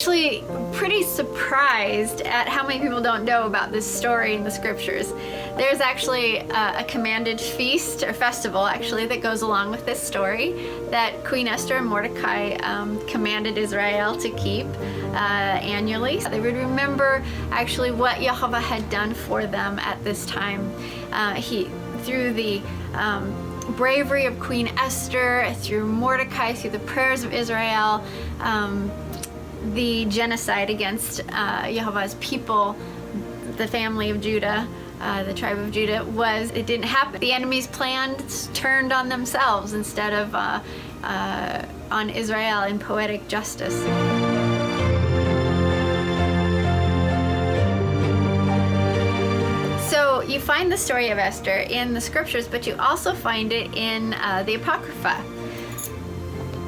Actually pretty surprised at how many people don't know about this story in the scriptures. There's actually a commanded feast or festival actually that goes along with this story that Queen Esther and Mordecai commanded Israel to keep annually. They would remember actually what Yehovah had done for them at this time. Through the bravery of Queen Esther, through Mordecai, through the prayers of Israel, the genocide against Yehovah's people, the family of Judah, the tribe of Judah, it didn't happen. The enemy's plans turned on themselves instead of on Israel in poetic justice. So you find the story of Esther in the scriptures, but you also find it in the Apocrypha.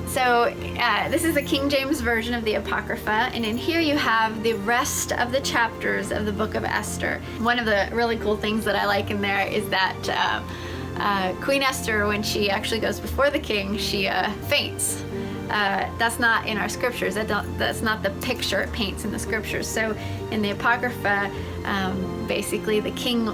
So this is the King James Version of the Apocrypha, and in here you have the rest of the chapters of the book of Esther. One of the really cool things that I like in there is that Queen Esther, when she actually goes before the king, she faints. That's not in our scriptures. That's not the picture it paints in the scriptures. So in the Apocrypha, basically the king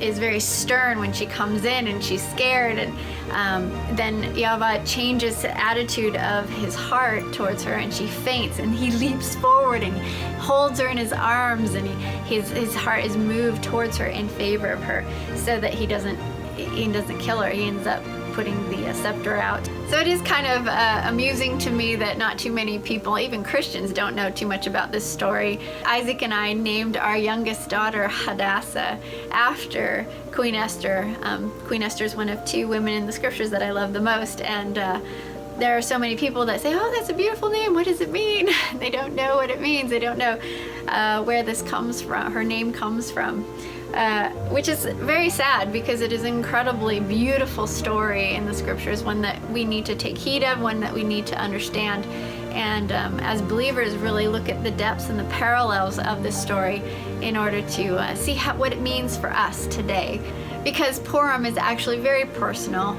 is very stern when she comes in and she's scared, and then Yehovah changes the attitude of his heart towards her and she faints, and he leaps forward and holds her in his arms, and his heart is moved towards her in favor of her so that he doesn't kill her. He ends up putting the scepter out. So it is kind of amusing to me that not too many people, even Christians, don't know too much about this story. Isaac and I named our youngest daughter Hadassah after Queen Esther. Queen Esther is one of two women in the scriptures that I love the most, and there are so many people that say, oh, that's a beautiful name, what does it mean? They don't know what it means. They don't know where this comes from, her name comes from. Which is very sad, because it is an incredibly beautiful story in the scriptures, one that we need to take heed of, one that we need to understand, and as believers really look at the depths and the parallels of this story in order to see what it means for us today. Because Purim is actually very personal,